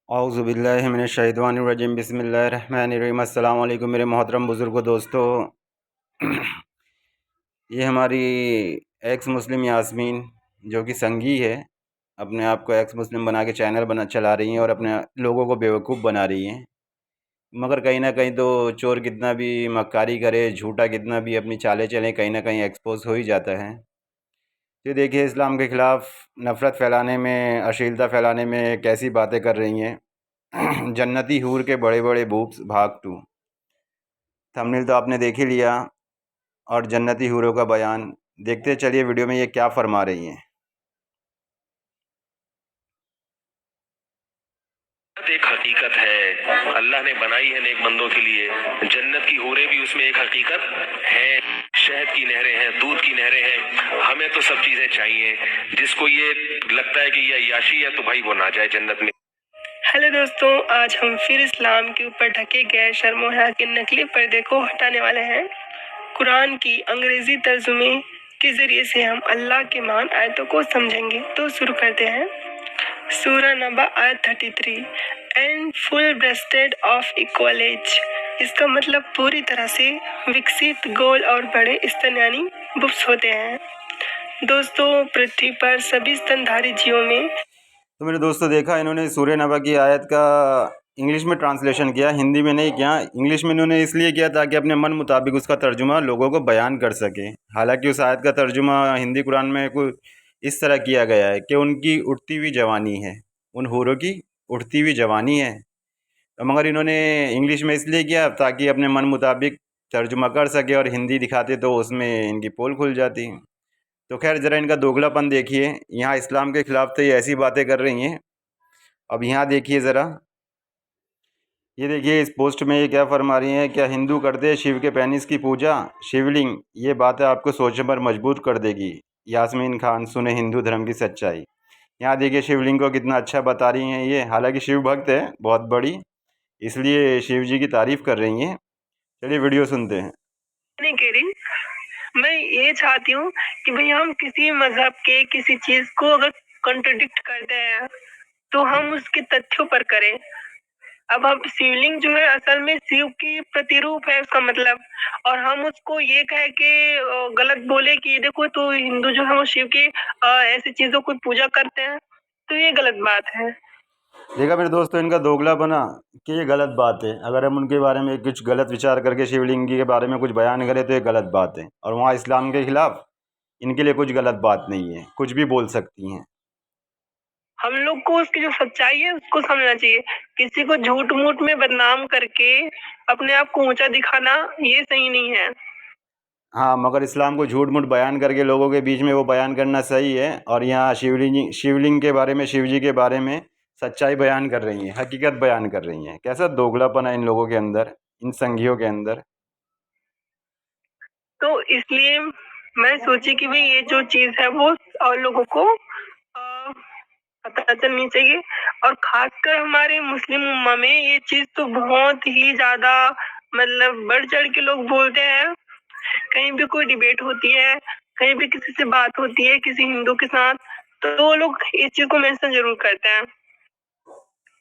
औज़ुबिल्लाहि मिनश्शैतानिर्रजीम बिस्मिल्लाहिर्रहमानिर्रहीम। अस्सलाम वालेकुम मेरे मोहतरम बुज़ुर्गों, दोस्तों। ये हमारी एक्स मुस्लिम यास्मीन जो कि संगी है, अपने आप को एक्स मुस्लिम बना के चैनल चला रही हैं और अपने लोगों को बेवकूफ़ बना रही हैं। मगर कहीं ना कहीं तो चोर कितना भी मक्कारी करे, झूठा कितना भी अपनी चालें चलें, कहीं ना कहीं एक्सपोज हो ही जाता है। ये देखिए, इस्लाम के ख़िलाफ़ नफ़रत फैलाने में, अश्लीलता फैलाने में कैसी बातें कर रही हैं। जन्नती हूर के बड़े बड़े बूब्स भाग 2। थंबनेल तो आपने देख ही लिया, और जन्नती हूरों का बयान देखते चलिए वीडियो में ये क्या फरमा रही हैं। एक हकीकत है, अल्लाह ने बनाई है नेक बंदों के लिए। जन्नत की हूरें भी उसमें एक हकीकत है। शहद की नहरें हैं, दूध की नहरें हैं। हमें तो सब चीजें चाहिए। जिसको ये लगता है कि ये अय्याशी है, तो भाई वो ना जाए जन्नत में। हेलो दोस्तों, आज हम फिर इस्लाम के ऊपर ढके गए शर्म हया के नकली पर्दे को हटाने वाले हैं। कुरान की अंग्रेजी तर्जुमे के जरिए से हम अल्लाह के मान आयतों को समझेंगे। तो शुरू करते हैं। सूरह नबा आयत 33, and full breasted of equal age. इसका मतलब पूरी तरह से विकसित, गोल और बड़े स्तन यानी बुब्स होते हैं। दोस्तों, पृथ्वी पर सभी स्तनधारी जीवों में तो मेरे दोस्तों, देखा इन्होंने सूरह नबा की आयत का इंग्लिश में ट्रांसलेशन किया, हिंदी में नहीं किया। इंग्लिश में इन्होंने इसलिए किया ताकि अपने मन मुताबिक उसका तर्जुमा लोगों को बयान कर सके। हालांकि उस आयत का तर्जुमा हिंदी कुरान में कुछ इस तरह किया गया है कि उनकी उठती हुई जवानी है, उन हूरों की उठती हुई जवानी है। तो मगर इन्होंने इंग्लिश में इसलिए किया ताकि अपने मन मुताबिक तर्जुमा कर सके, और हिंदी दिखाते तो उसमें इनकी पोल खुल जाती। तो खैर, ज़रा इनका दोगलापन देखिए। यहाँ इस्लाम के ख़िलाफ़ तो ये ऐसी बातें कर रही हैं। अब यहाँ देखिए ज़रा, ये देखिए इस पोस्ट में ये क्या फरमा रही हैं। क्या हिंदू करते हैं शिव के पेनिस की पूजा, शिवलिंग? ये बातें आपको सोचने पर मजबूर कर देगी। यास्मीन खान, सुने हिंदू धर्म की सच्चाई। यहाँ देखिए शिवलिंग को कितना अच्छा बता रही हैं ये। हालांकि शिव भक्त है बहुत बड़ी, इसलिए शिव जी की तारीफ़ कर रही हैं। चलिए वीडियो सुनते हैं। नहीं कह रही, मैं ये चाहती हूँ कि भाई हम किसी मजहब के किसी चीज को अगर कॉन्ट्रडिक्ट करते हैं तो हम उसके तथ्यों पर करें। अब शिवलिंग जो है असल में शिव की प्रतिरूप है उसका मतलब, और हम उसको ये कहे कि गलत बोले कि देखो तो हिंदू जो है वो शिव की ऐसी चीजों को पूजा करते हैं, तो ये गलत बात है। देखा मेरे दोस्तों, इनका दोगला बना कि ये गलत बात है। अगर हम उनके बारे में कुछ गलत विचार करके शिवलिंग के बारे में कुछ बयान करें तो ये गलत बात है, और वहाँ इस्लाम के खिलाफ इनके लिए कुछ गलत बात नहीं है, कुछ भी बोल सकती हैं। हम लोग को उसकी जो सच्चाई है उसको समझना चाहिए। किसी को झूठ मूठ में बदनाम करके अपने आप को ऊंचा दिखाना ये सही नहीं है। हाँ, मगर इस्लाम को झूठ मूठ बयान करके लोगों के बीच में वो बयान करना सही है। और यहाँ शिवलिंग के बारे में, शिव जी के बारे में सच्चाई बयान कर रही हैं, हकीकत बयान कर रही हैं। कैसा दोगलापन है इन लोगों के अंदर, इन संघियों के अंदर। तो इसलिए मैं सोची कि भाई ये जो चीज है वो और लोगों को पता चलनी चाहिए। और खासकर हमारे मुस्लिम उम्मा में ये चीज तो बहुत ही ज्यादा मतलब बढ़ चढ़ के लोग बोलते हैं। कहीं भी कोई डिबेट होती है, कहीं भी किसी से बात होती है किसी हिंदू के साथ, तो वो लोग इस चीज को मेंशन जरूर करते हैं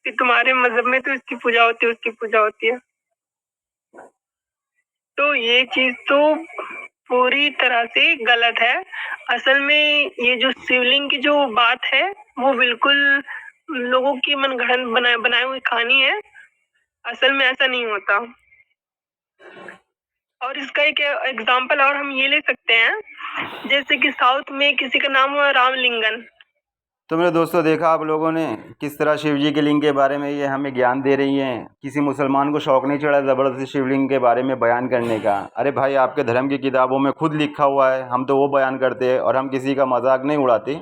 कि तुम्हारे मजहब में तो इसकी पूजा होती है, उसकी पूजा होती है। तो ये चीज तो पूरी तरह से गलत है। असल में ये जो शिवलिंग की जो बात है वो बिल्कुल लोगों की मनगढ़ंत बनाई हुई कहानी है। असल में ऐसा नहीं होता। और इसका एक एग्जाम्पल और हम ये ले सकते हैं, जैसे कि साउथ में किसी का नाम हुआ रामलिंगन। तो मेरे दोस्तों, देखा आप लोगों ने किस तरह शिव जी के लिंग के बारे में ये हमें ज्ञान दे रही हैं। किसी मुसलमान को शौक़ नहीं चढ़ा ज़बरदस्ती शिवलिंग के बारे में बयान करने का। अरे भाई, आपके धर्म की किताबों में खुद लिखा हुआ है, हम तो वो बयान करते हैं, और हम किसी का मजाक नहीं उड़ाते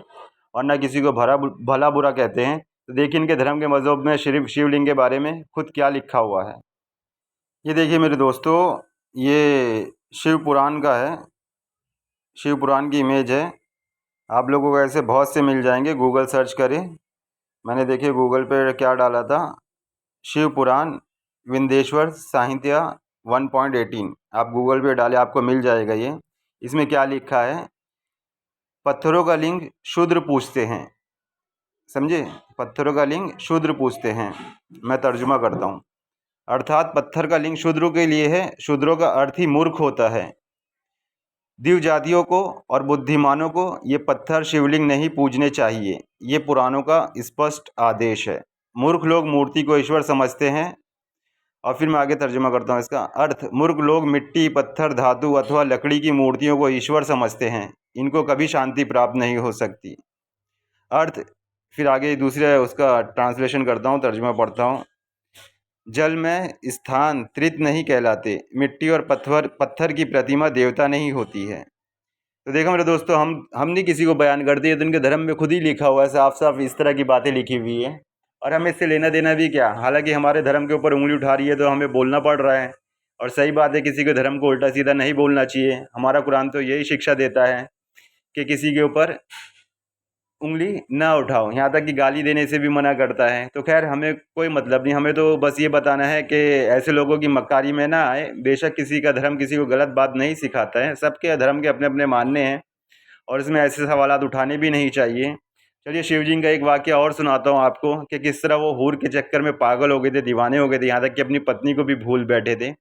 और ना किसी को भला बुरा कहते हैं। तो देखिए इनके धर्म के मज़हब में शिवलिंग के बारे में खुद क्या लिखा हुआ है। ये देखिए मेरे दोस्तों, ये शिव पुराण का है, शिव पुराण की इमेज है। आप लोगों को ऐसे बहुत से मिल जाएंगे, गूगल सर्च करें। मैंने देखिए गूगल पे क्या डाला था, शिव पुराण विंध्येश्वर साहित्य 1.18। आप गूगल पे डालें, आपको मिल जाएगा ये। इसमें क्या लिखा है, पत्थरों का लिंग शूद्र पूजते हैं, समझे? पत्थरों का लिंग शूद्र पूजते हैं। मैं तर्जुमा करता हूँ। अर्थात पत्थर का लिंग शूद्रों के लिए है। शूद्रों का अर्थ ही मूर्ख होता है। दिव्य जातियों को और बुद्धिमानों को ये पत्थर शिवलिंग नहीं पूजने चाहिए। ये पुराणों का स्पष्ट आदेश है। मूर्ख लोग मूर्ति को ईश्वर समझते हैं। और फिर मैं आगे तर्जुमा करता हूँ इसका अर्थ। मूर्ख लोग मिट्टी, पत्थर, धातु अथवा लकड़ी की मूर्तियों को ईश्वर समझते हैं। इनको कभी शांति प्राप्त नहीं हो सकती। अर्थ फिर आगे दूसरे उसका ट्रांसलेशन करता हूँ, तर्जुमा पढ़ता हूँ। जल में स्थान त्रित नहीं कहलाते। मिट्टी और पत्थर की प्रतिमा देवता नहीं होती है। तो देखो मेरे दोस्तों, हम नहीं किसी को बयान करते, ये तो इनके धर्म में खुद ही लिखा हुआ है, साफ साफ इस तरह की बातें लिखी हुई है। और हमें इससे लेना देना भी क्या। हालांकि हमारे धर्म के ऊपर उंगली उठा रही है तो हमें बोलना पड़ रहा है। और सही बात है, किसी के धर्म को उल्टा सीधा नहीं बोलना चाहिए। हमारा कुरान तो यही शिक्षा देता है कि किसी के ऊपर उंगली ना उठाओ, यहाँ तक कि गाली देने से भी मना करता है। तो खैर हमें कोई मतलब नहीं, हमें तो बस ये बताना है कि ऐसे लोगों की मक्कारी में ना आए। बेशक किसी का धर्म किसी को गलत बात नहीं सिखाता है, सबके धर्म के अपने अपने मानने हैं और इसमें ऐसे सवालात उठाने भी नहीं चाहिए। चलिए शिव जी का एक वाक़या और सुनाता हूँ आपको कि किस तरह वो हूर के चक्कर में पागल हो गए थे, दीवाने हो गए थे, यहाँ तक कि अपनी पत्नी को भी भूल बैठे थे।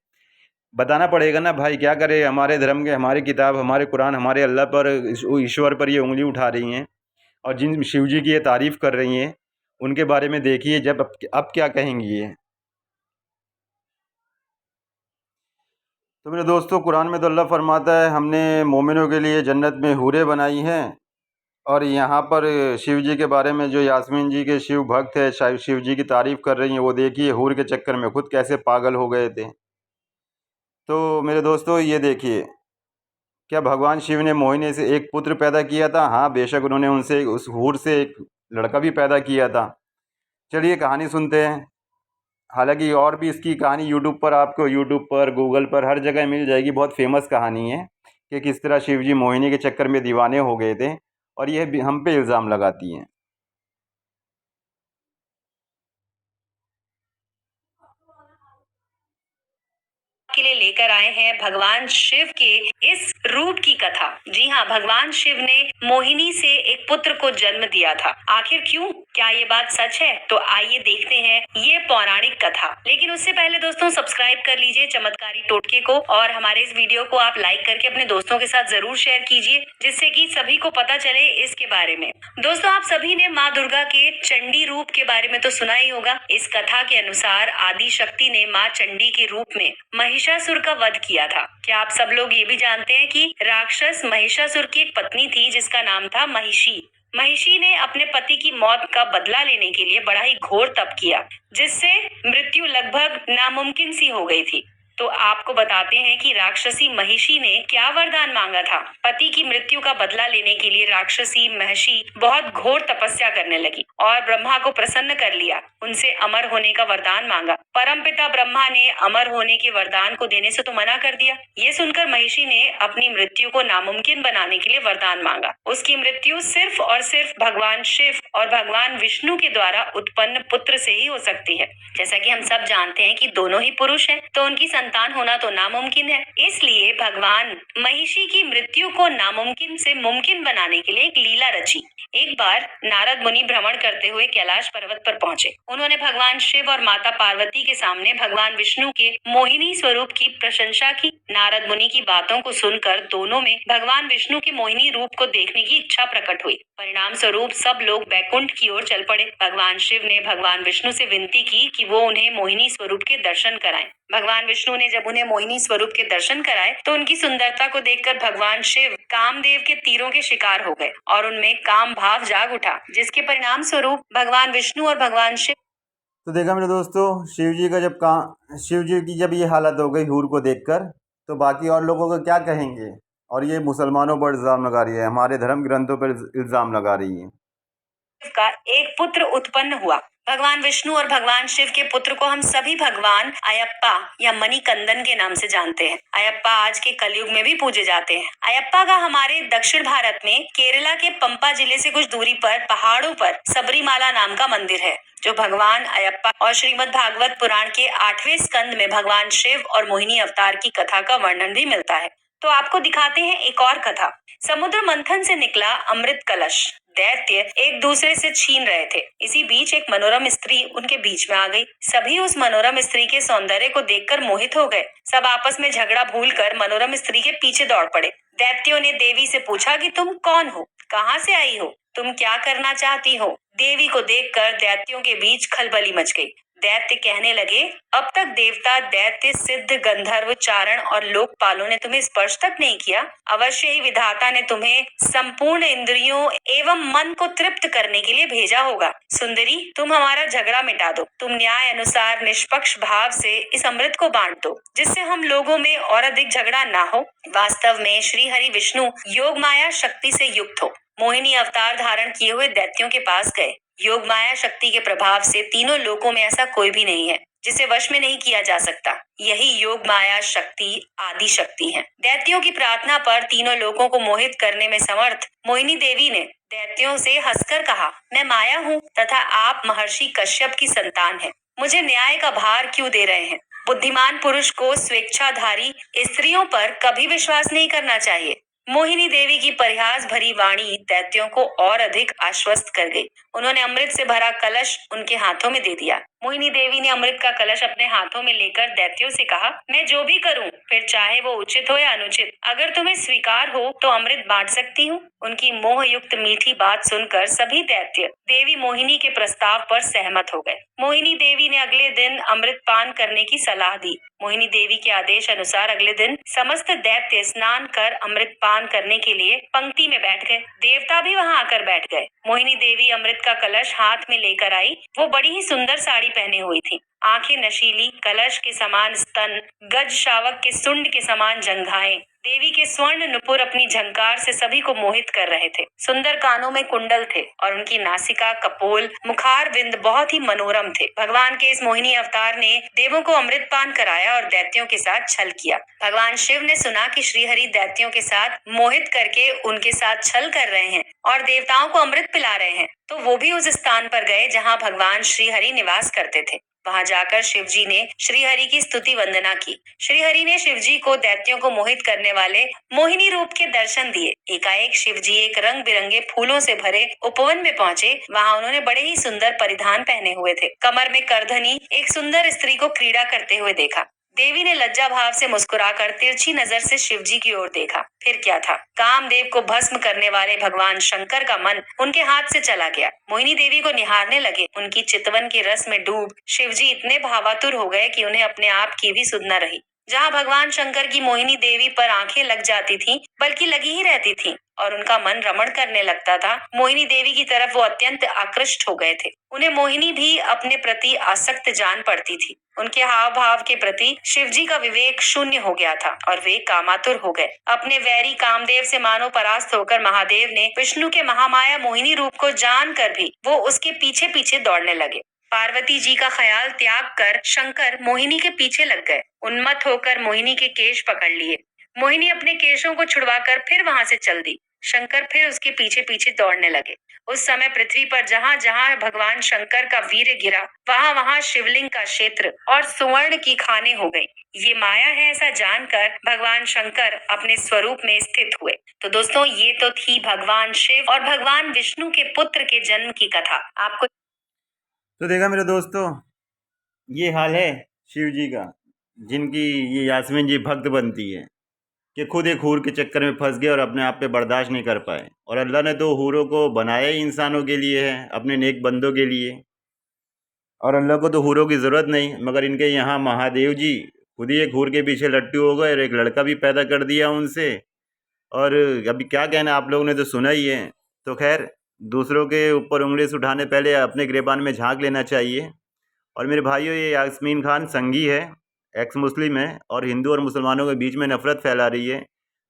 बताना पड़ेगा ना भाई, क्या करे। हमारे धर्म के, हमारी किताब, हमारे कुरान, हमारे अल्लाह पर, ईश्वर पर ये उंगली उठा रही हैं और जिन शिव जी की ये तारीफ़ कर रही हैं उनके बारे में देखिए जब अब क्या कहेंगी ये। तो मेरे दोस्तों, कुरान में तो अल्लाह फरमाता है हमने मोमिनों के लिए जन्नत में हूरें बनाई हैं। और यहाँ पर शिव जी के बारे में जो यास्मीन जी के शिव भक्त है, शायद शिव जी की तारीफ़ कर रही हैं, वो देखिए हूर के चक्कर में खुद कैसे पागल हो गए थे। तो मेरे दोस्तों ये देखिए, क्या भगवान शिव ने मोहिनी से एक पुत्र पैदा किया था? हाँ, बेशक उन्होंने उनसे, उस हूर से एक लड़का भी पैदा किया था। चलिए कहानी सुनते हैं। हालांकि और भी इसकी कहानी यूट्यूब पर, आपको यूट्यूब पर, गूगल पर, हर जगह मिल जाएगी। बहुत फेमस कहानी है कि किस तरह शिव जी मोहिनी के चक्कर में दीवाने हो गए थे और यह भी हम पे इल्ज़ाम लगाती हैं। के लिए लेकर आए हैं भगवान शिव के इस रूप की कथा। जी हाँ, भगवान शिव ने मोहिनी से एक पुत्र को जन्म दिया था। आखिर क्यों? क्या ये बात सच है? तो आइए देखते हैं ये पौराणिक कथा। लेकिन उससे पहले दोस्तों, सब्सक्राइब कर लीजिए चमत्कारी टोटके को और हमारे इस वीडियो को आप लाइक करके अपने दोस्तों के साथ जरूर शेयर कीजिए, जिससे कि सभी को पता चले इसके बारे में। दोस्तों, आप सभी ने माँ दुर्गा के चंडी रूप के बारे में तो सुना ही होगा। इस कथा के अनुसार आदि शक्ति ने माँ चंडी के रूप में महिषासुर का वध किया था। क्या आप सब लोग ये भी जानते हैं कि राक्षस महिषासुर की एक पत्नी थी जिसका नाम था महिषी। महिषी ने अपने पति की मौत का बदला लेने के लिए बड़ा ही घोर तप किया, जिससे मृत्यु लगभग नामुमकिन सी हो गई थी। तो आपको बताते हैं कि राक्षसी महिषी ने क्या वरदान मांगा था। पति की मृत्यु का बदला लेने के लिए राक्षसी महिषी बहुत घोर तपस्या करने लगी और ब्रह्मा को प्रसन्न कर लिया। उनसे अमर होने का वरदान मांगा। परमपिता ब्रह्मा ने अमर होने के वरदान को देने से तो मना कर दिया। ये सुनकर महिषी ने अपनी मृत्यु को नामुमकिन बनाने के लिए वरदान मांगा। उसकी मृत्यु सिर्फ और सिर्फ भगवान शिव और भगवान विष्णु के द्वारा उत्पन्न पुत्र से ही हो सकती है। जैसा कि हम सब जानते हैं कि दोनों ही पुरुष हैं, तो उनकी संतान होना तो नामुमकिन है। इसलिए भगवान महिषी की मृत्यु को नामुमकिन से मुमकिन बनाने के लिए एक लीला रची। एक बार नारद मुनि भ्रमण करते हुए कैलाश पर्वत पर पहुंचे। उन्होंने भगवान शिव और माता पार्वती के सामने भगवान विष्णु के मोहिनी स्वरूप की प्रशंसा की। नारद मुनि की बातों को सुनकर दोनों में भगवान विष्णु के मोहिनी रूप को देखने की इच्छा प्रकट हुई। परिणाम स्वरूप सब लोग बैकुंठ की ओर चल पड़े। भगवान शिव ने भगवान विष्णु से विनती की कि वो उन्हें मोहिनी स्वरूप के दर्शन कराएं। भगवान विष्णु ने जब उन्हें मोहिनी स्वरूप के दर्शन कराए तो उनकी सुंदरता को देखकर भगवान शिव कामदेव के तीरों के शिकार हो गए और उनमें काम भाव जाग उठा, जिसके परिणाम स्वरूप भगवान विष्णु और भगवान शिव। तो देखा मेरे दोस्तों, शिव जी की जब ये हालत हो गई हूर को देखकर, तो बाकी और लोगों को क्या कहेंगे। और ये मुसलमानों पर इल्ज़ाम लगा रही है, हमारे धर्म ग्रंथों पर इल्ज़ाम लगा रही है। का एक पुत्र उत्पन्न हुआ। भगवान विष्णु और भगवान शिव के पुत्र को हम सभी भगवान अयप्पा या मणिकंदन के नाम से जानते हैं। अयप्पा आज के कलयुग में भी पूजे जाते हैं। अयप्पा का हमारे दक्षिण भारत में केरला के पंपा जिले से कुछ दूरी पर पहाड़ों पर सबरीमाला नाम का मंदिर है, जो भगवान अयप्पा और श्रीमद् भागवत पुराण के 8वें स्कंद में भगवान शिव और मोहिनी अवतार की कथा का वर्णन भी मिलता है। तो आपको दिखाते हैं एक और कथा। समुद्र मंथन से निकला अमृत कलश। दैत्य एक दूसरे से छीन रहे थे। इसी बीच एक मनोरम स्त्री उनके बीच में आ गई। सभी उस मनोरम स्त्री के सौंदर्य को देखकर मोहित हो गए। सब आपस में झगड़ा भूलकर मनोरम स्त्री के पीछे दौड़ पड़े। दैत्यों ने देवी से पूछा कि तुम कौन हो, कहाँ से आई हो, तुम क्या करना चाहती हो। देवी को देखकर दैत्यों के बीच खलबली मच गई। दैत्य कहने लगे, अब तक देवता, दैत्य, सिद्ध, गंधर्व, चारण और लोकपालों ने तुम्हें स्पर्श तक नहीं किया। अवश्य ही विधाता ने तुम्हें संपूर्ण इंद्रियों एवं मन को तृप्त करने के लिए भेजा होगा। सुंदरी, तुम हमारा झगड़ा मिटा दो। तुम न्याय अनुसार निष्पक्ष भाव से इस अमृत को बांट दो, जिससे हम लोगों में और अधिक झगड़ा ना हो। वास्तव में श्री हरि विष्णु योग माया शक्ति से युक्त हो। मोहिनी अवतार धारण किए हुए दैत्यों के पास गए। योग माया शक्ति के प्रभाव से तीनों लोकों में ऐसा कोई भी नहीं है जिसे वश में नहीं किया जा सकता। यही योग माया शक्ति आदि शक्ति है। दैत्यों की प्रार्थना पर तीनों लोगों को मोहित करने में समर्थ मोहिनी देवी ने दैत्यों से हंसकर कहा, मैं माया हूँ तथा आप महर्षि कश्यप की संतान हैं। मुझे न्याय का भार क्यों दे रहे हैं? बुद्धिमान पुरुष को स्वेच्छाधारी स्त्रियों पर कभी विश्वास नहीं करना चाहिए। मोहिनी देवी की परिहास भरी वाणी दैत्यों को और अधिक आश्वस्त कर गई। उन्होंने अमृत से भरा कलश उनके हाथों में दे दिया। मोहिनी देवी ने अमृत का कलश अपने हाथों में लेकर दैत्यों से कहा, मैं जो भी करूं, फिर चाहे वो उचित हो या अनुचित, अगर तुम्हें स्वीकार हो तो अमृत बांट सकती हूँ। उनकी मोह युक्त मीठी बात सुनकर सभी दैत्य देवी मोहिनी के प्रस्ताव पर सहमत हो गए। मोहिनी देवी ने अगले दिन अमृत पान करने की सलाह दी। मोहिनी देवी के आदेश अनुसार अगले दिन समस्त दैत्य स्नान कर अमृत पान करने के लिए पंक्ति में बैठ गए। देवता भी वहां आकर बैठ गए। मोहिनी देवी अमृत का कलश हाथ में लेकर आई। वो बड़ी ही सुंदर साड़ी पहने हुई थी। आंखें नशीली, कलश के समान स्तन, गज शावक के सुंड के समान जंघाएं। देवी के स्वर्ण नुपुर अपनी झंकार से सभी को मोहित कर रहे थे। सुंदर कानों में कुंडल थे और उनकी नासिका, कपोल, मुखार बिंद बहुत ही मनोरम थे। भगवान के इस मोहिनी अवतार ने देवों को अमृत पान कराया और दैत्यों के साथ छल किया। भगवान शिव ने सुना कि श्रीहरि दैत्यों के साथ मोहित करके उनके साथ छल कर रहे हैं और देवताओं को अमृत पिला रहे हैं, तो वो भी उस स्थान पर गए जहाँ भगवान श्रीहरि निवास करते थे। वहां जाकर शिवजी ने श्रीहरि की स्तुति वंदना की। श्रीहरि ने शिवजी को दैत्यों को मोहित करने वाले मोहिनी रूप के दर्शन दिए। एकाएक शिवजी एक रंग बिरंगे फूलों से भरे उपवन में पहुंचे। वहां उन्होंने बड़े ही सुंदर परिधान पहने हुए थे। कमर में करधनी एक सुंदर स्त्री को क्रीड़ा करते हुए देखा। देवी ने लज्जा भाव से मुस्कुराकर तिरछी नजर से शिवजी की ओर देखा। फिर क्या था, कामदेव को भस्म करने वाले भगवान शंकर का मन उनके हाथ से चला गया। मोहिनी देवी को निहारने लगे। उनकी चितवन के रस में डूब शिवजी इतने भावातुर हो गए कि उन्हें अपने आप की भी सुध न रही। जहाँ भगवान शंकर की मोहिनी देवी पर आंखें लग जाती थीं, बल्कि लगी ही रहती थीं और उनका मन रमण करने लगता था, मोहिनी देवी की तरफ वो अत्यंत आकृष्ट हो गए थे। उन्हें मोहिनी भी अपने प्रति आसक्त जान पड़ती थी। उनके हाव भाव के प्रति शिवजी का विवेक शून्य हो गया था और वे कामातुर हो गए। अपने वैरी कामदेव से मानो परास्त होकर महादेव ने विष्णु के महामाया मोहिनी रूप को जानकर भी वो उसके पीछे पीछे दौड़ने लगे। पार्वती जी का ख्याल त्याग कर शंकर मोहिनी के पीछे लग गए। उन्मत्त होकर मोहिनी के केश पकड़ लिए। मोहिनी अपने केशों को छुड़वाकर फिर वहां से चल दी। शंकर फिर उसके पीछे पीछे दौड़ने लगे। उस समय पृथ्वी पर जहाँ जहाँ भगवान शंकर का वीर गिरा, वहाँ वहाँ शिवलिंग का क्षेत्र और सुवर्ण की खानें हो गई। ये माया है ऐसा जानकर भगवान शंकर अपने स्वरूप में स्थित हुए। तो दोस्तों, ये तो थी भगवान शिव और भगवान विष्णु के पुत्र के जन्म की कथा। आपको तो देखा मेरे दोस्तों, ये हाल है शिव जी का, जिनकी ये यास्मीन जी भक्त बनती है कि खुद एक हूर के चक्कर में फंस गए और अपने आप पे बर्दाश्त नहीं कर पाए। और अल्लाह ने तो हूरों को बनाया ही इंसानों के लिए है, अपने नेक बंदों के लिए, और अल्लाह को तो हूरों की ज़रूरत नहीं। मगर इनके यहाँ महादेव जी खुद ही एक हूर के पीछे लट्टू हो गए और एक लड़का भी पैदा कर दिया उनसे। और अभी क्या कहना, आप लोगों ने तो सुना ही है। तो खैर, दूसरों के ऊपर उंगली से उठाने पहले अपने गिरेबान में झांक लेना चाहिए। और मेरे भाइयों, ये यास्मीन खान संगी है, एक्स मुस्लिम है और हिंदू और मुसलमानों के बीच में नफ़रत फैला रही है।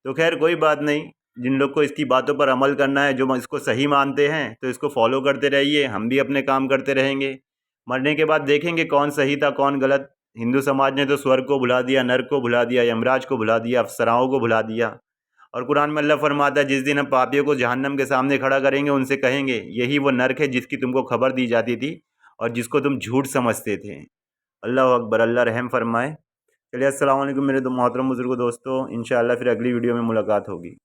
तो खैर कोई बात नहीं, जिन लोग को इसकी बातों पर अमल करना है, जो इसको सही मानते हैं, तो इसको फॉलो करते रहिए। हम भी अपने काम करते रहेंगे। मरने के बाद देखेंगे कौन सही था कौन गलत। हिंदू समाज ने तो स्वर्ग को भुला दिया, नर्क को भुला दिया, यमराज को भुला दिया, अफसराओं को भुला दिया। और कुरान में अल्लाह फरमाता है, जिस दिन हम पापियों को जहन्नम के सामने खड़ा करेंगे, उनसे कहेंगे यही वो नर्क है जिसकी तुमको खबर दी जाती थी और जिसको तुम झूठ समझते थे। अल्लाह अकबर, अल्लाह रहम फरमाए। चलिए, अस्सलाम वालेकुम मेरे मोहतरम बुजुर्गों दोस्तों, इंशाअल्लाह फिर अगली वीडियो में मुलाकात होगी।